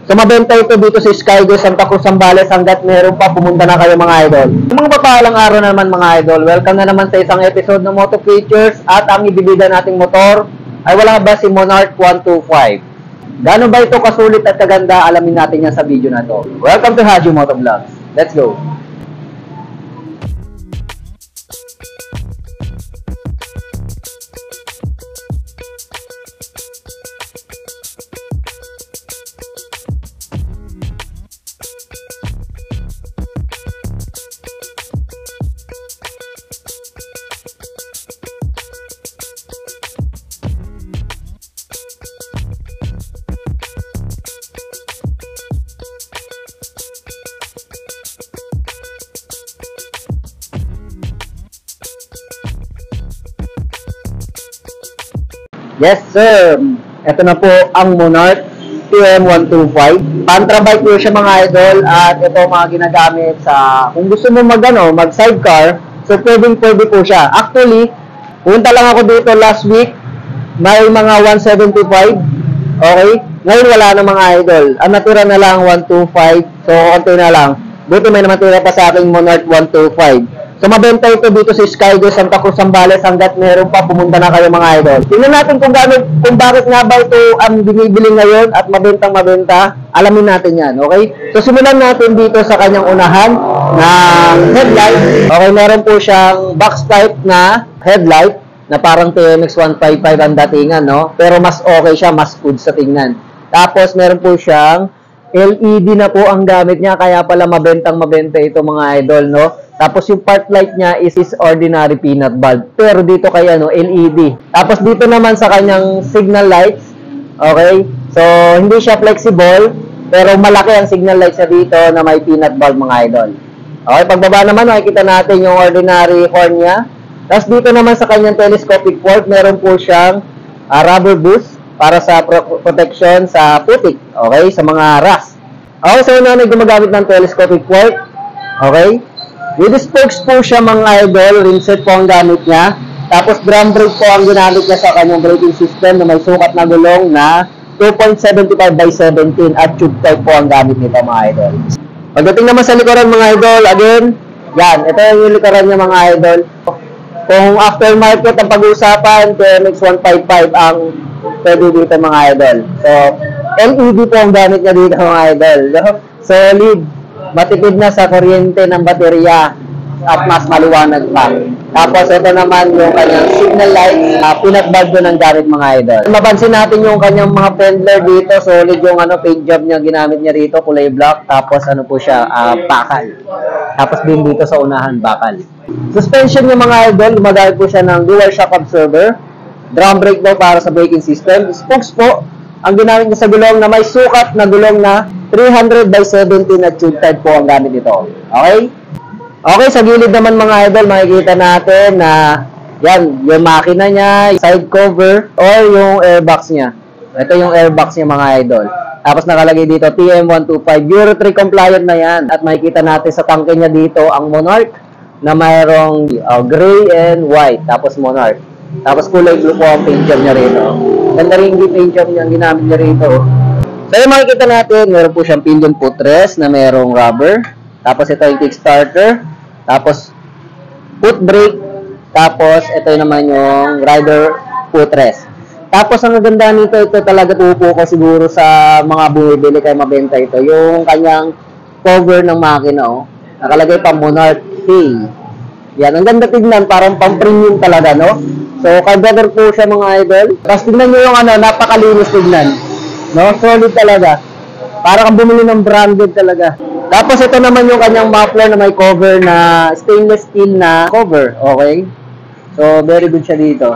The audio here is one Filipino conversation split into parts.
So, mabenta ito dito sa Skygo, Santa Cruz, Zambales, hanggat meron pa, pumunta na kayo mga idol. Mga papalang araw naman mga idol, welcome na naman sa isang episode ng Moto Features at ang ibibida nating motor ay wala ba si Monarch 125. Gano'n ba ito kasulit at kaganda, alamin natin yan sa video na to. Welcome to Haji Moto Vlogs. Let's go! Yes sir, ito na po ang Monarch TM125. Pantra bike po siya mga idol at ito mga ginagamit sa kung gusto mo mag sidecar, so pwede po siya. Actually, punta lang ako dito last week, may mga 175. Okay? Ngayon wala na mga idol. Ang natira na lang 125. So konti na lang. Buti may namatira pa sa aking Monarch 125. So, mabenta ito dito sa Skygo, Santa Cruz, Zambales, hanggat meron pa, pumunta na kayo mga idol. Tingnan natin kung bakit nga ba ito ang binibili ngayon at mabenta. Alamin natin yan, okay? So, simulan natin dito sa kanyang unahan ng headlight. Okay, meron po siyang box type na headlight na parang TMX 155 ang datingan, no? Pero mas okay siya, mas good sa tingnan. Tapos, meron po siyang LED na po ang gamit niya, kaya pala mabenta ito mga idol, no? Tapos yung part light niya is ordinary peanut bulb. Pero dito kay LED. Tapos dito naman sa kanyang signal lights, okay? So hindi siya flexible, pero malaki ang signal lights niya dito na may peanut bulb mga idol. Okay, pagbaba naman makikita natin yung ordinary horn niya. Tapos dito naman sa kanyang telescopic port, meron po siyang rubber boost para sa protection sa putik, okay? Sa mga rust. Okay, so una gumagamit ng telescopic port, okay? With spokes po siya mga idol, rim set po ang gamit niya. Tapos drum brake po ang ginamit niya sa kanyang braking system na may sukat na gulong na 2.75 by 17 at tube type po ang gamit nito mga idol. Pagdating naman sa likuran mga idol, again, yan, ito yung likuran niya mga idol. Kung aftermarket ang pag-uusapan, TMX 155 ang pwede dito mga idol. So, LED po ang gamit niya dito mga idol. Solid. Matipid na sa kuryente ng baterya at mas maliwanag pa. Tapos ito naman yung kanyang signal lights, peanut bulb doon ang gamit mga idol. Mapansin natin yung kanyang mga fendler dito, solid yung paint job niya, ginamit niya rito, kulay black. Tapos po siya, bakal. Tapos din dito sa unahan, bakal. Suspension niya mga idol, gumagamit po siya ng dual shock absorber. Drum brake daw para sa braking system. Spokes po ang ginamit niya sa gulong na may sukat na gulong na 300 by 17 na tube type po ang gamit nito. Okay? Okay, sa gilid naman mga idol, makikita natin na yan, yung makina niya, side cover, or yung airbox niya. Ito yung airbox niya mga idol. Tapos nakalagay dito, TM125. Euro 3 compliant na yan. At makikita natin sa tangke niya dito, ang Monarch na mayroong gray and white. Tapos Monarch. Tapos kulay blue po ang paint job niya rito. Ganda rin yung paint job niya, ginamit niya rito. So yung makikita natin, meron po siyang pinion footrest na merong rubber. Tapos ito yung kickstarter. Tapos foot brake. Tapos ito naman yung rider footrest. Tapos ang maganda nito, ito talaga pupo ko siguro sa mga bumibili kaya mabenta ito. Yung kanyang cover ng makina, oh. Nakalagay pa Monarch Hey. Yan, ang ganda tignan, parang pang-premium talaga, no? So, carburetor po siya mga idol. Tapos tignan nyo yung napakalinis tignan. No, solid talaga. Para kang bumili ng branded talaga. Tapos ito naman yung kanyang muffler na may cover na stainless steel na cover. Okay? So, very good siya dito.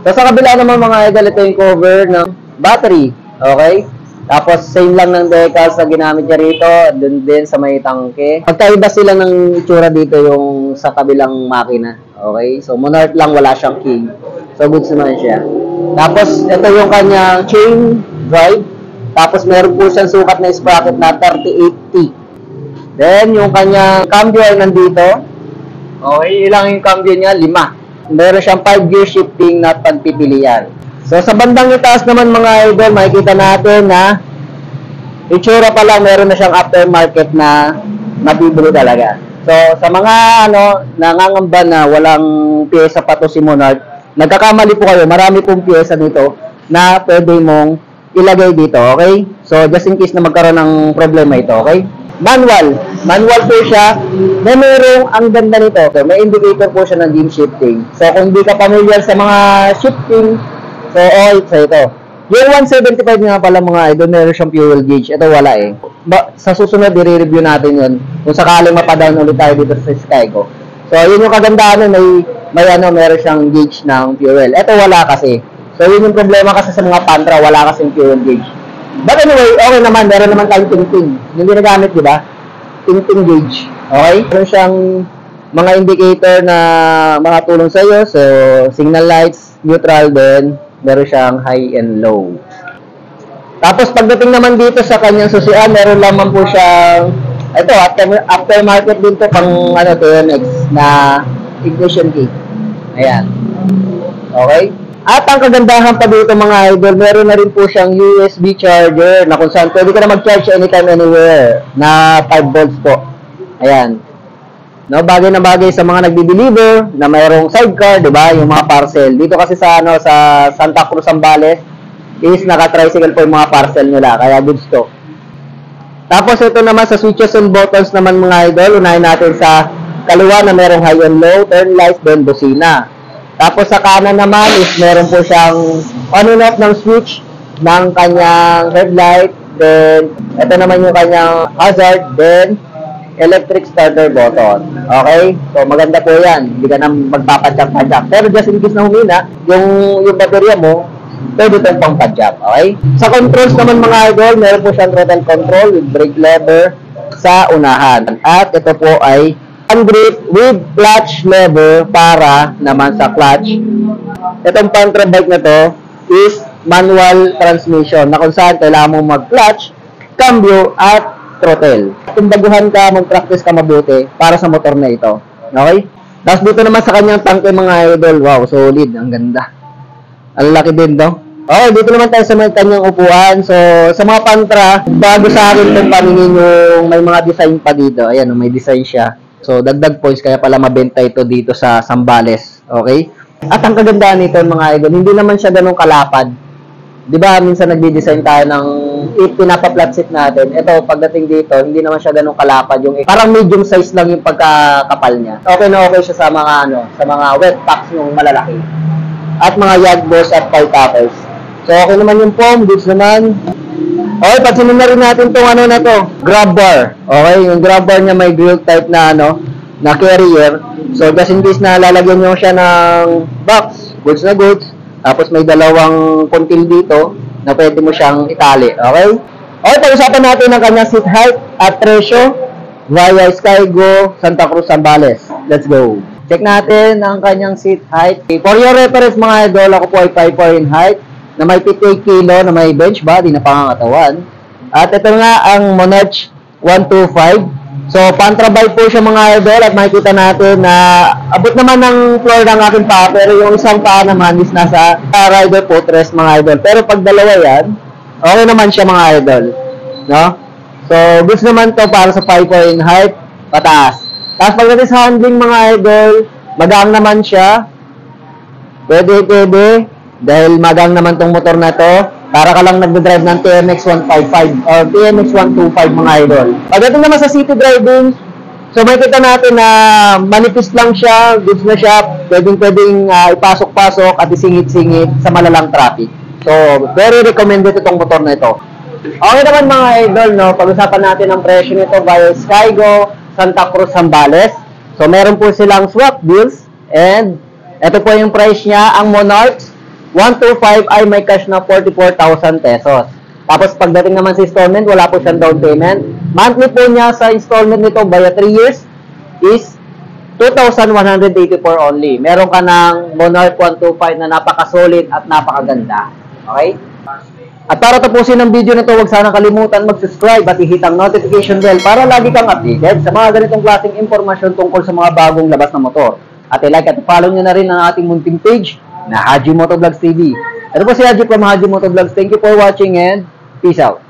So, sa kabila naman mga idol, ito yung cover ng battery. Okay? Tapos, same lang ng decals na ginamit niya rito. Dun din sa may tangke. Magkaiba sila ng itsura dito yung sa kabilang makina. Okay? So, Monarch lang, wala siyang key. So, goods naman siya. Tapos, ito yung kanyang chain drive. Tapos meron po siyang sukat na sprocket na 38T. Then yung kanyang cambio ay nandito. Okay, ilang yung cambio niya? 5. Meron siyang 5-gear shifting na pagpipilian. So sa bandang itaas naman mga idol, makikita natin na itsura pa lang, meron na siyang aftermarket na mabibili talaga. So, sa mga nangangamba na walang pyesa pa to si Monarch, nagkakamali po kayo, marami pong pyesa nito na pwede mong ilagay dito, okay? So, just in case na magkaroon ng problema ito, okay? Manual po siya. Merong ang ganda nito. So, may indicator po siya ng gear shifting. So, kung hindi ka familiar sa mga shifting, so, ito. Yung 175 nga pala mga idol, meron siyang fuel gauge. Ito wala eh. Sa susunod, i-review natin yun. Kung sakaling mapadown ulit tayo dito sa Skygo. So, yun yung kagandahan nun, meron siyang gauge ng fuel. Ito wala kasi. So, yun yung problema kasi sa mga Pantra, wala kasing fuel gauge. But anyway, okay naman, meron naman tayong ting-ting. Yung ginagamit, di ba? Ting-ting gauge. Okay? Meron siyang mga indicator na mga tulong sa iyo. So, signal lights, neutral din. Meron siyang high and low. Tapos pagdating naman dito sa kanyang susian, meron lamang po siyang ito, aftermarket din to pang TMX na ignition key. Ayan. Okay? At ang kagandahan pa dito mga idol, meron na rin po siyang USB charger na kung saan pwede ka na mag-charge anytime anywhere na 5 volts po. Ayan. No, bagay na bagay sa mga nagdi-deliver na mayroong sidecar, 'di ba? Yung mga parcel. Dito kasi sa sa Santa Cruz, Zambales is naka-tricycle po yung mga parcel nila, kaya goods to. Tapos ito naman sa switches and buttons naman mga idol, unahin natin sa kaliwa na merong high and low, turn lights, then busina. Tapos sa kanan naman is meron po siyang on and off ng switch ng kanyang headlight, then ito naman yung kanyang hazard, then electric starter button. Okay? So, maganda po yan. Hindi ka na magpapadyak-padyak. Pero just in case na humina, yung baterya mo, pwede itong pang-padyak. Okay? Sa controls naman mga idol, meron po siyang throttle control with brake lever sa unahan. At ito po ay hand-grip with clutch lever para naman sa clutch. Itong Pantra bike na to is manual transmission na kung saan kailangan mong mag-clutch, cambio, at throttle. Kung baguhan ka, mag-practice ka mabuti para sa motor na ito. Okay? Tapos dito naman sa kanyang tangke mga idol, wow, solid. Ang ganda. Ang laki din, no? Okay, dito naman tayo sa may kanyang upuan. So, sa mga Pantra, bago sa akin itong paningin yung may mga design pa dito. Ayan, may design siya. So, dagdag points, kaya pala mabenta ito dito sa Zambales. Okay? At ang kagandahan nito mga idol, hindi naman siya ganun kalapad. Di ba, minsan nagdi-design tayo ng pinapa-flat seat natin. Ito, pagdating dito, hindi naman siya ganun kalapad. Parang medium size lang yung pagkakapal niya. Okay na okay siya sa mga, sa mga wet packs yung malalaki. At mga yagbos at pie toppers. So, okay naman yung foam, goods naman. Okay, pansinin na rin natin itong na to, grab bar. Okay, yung grab bar niya may grill type na na carrier. So, just in case na lalagyan nyo siya ng box, goods na goods. Tapos may dalawang puntil dito na pwede mo siyang itali. Okay? Okay, pag-usapan natin ang kanyang seat height at presyo via Skygo, Santa Cruz, Zambales. Let's go. Check natin ang kanyang seat height. For your reference mga idol, ako po ay 5'4" in height na may 58 kilo na may bench body na pangangatawan. At ito nga ang Monarch 125. So, Pantra bike po siya mga idol at makikita natin na abot naman ng floor ng aking paa pero yung isang paa naman is nasa rider footrest mga idol. Pero pag dalawa yan, okay naman siya mga idol. No? So, goods naman to para sa 5'4" in height, pataas. Tapos pagdating sa handling mga idol, magaan naman siya. Pwede, dahil magaan naman tong motor na to. Para ka lang nagdadrive ng TMX 155 or TMX 125 mga idol. Pagdating naman sa city driving, so makikita natin na manipis lang siya, goods na siya, pwedeng ipasok-pasok at isingit-singit sa malalang traffic. So, very recommended itong motor na ito. Okay naman mga idol, no? Pag-usapan natin ang presyo nito via Skygo, Santa Cruz, Zambales. So, meron po silang swap deals and ito po yung price niya, ang Monarch 125 ay may cash na 44,000 pesos. Tapos pagdating naman sa installment, wala po siyang down payment. Monthly po niya sa installment nito via 3 years is 2,184 only. Meron ka ng Monarch 125 na napaka-solid at napakaganda. Okay? At para tapusin ang video na ito, huwag sana kalimutan mag-subscribe at i-hit ang notification bell para lagi kang updated sa mga ganitong klaseng impormasyon tungkol sa mga bagong labas na motor. At i-like at i-follow nyo na rin ang ating munting page na Haji Motovlogs TV. Ito po si Haji from Haji Motovlogs. Thank you for watching and peace out.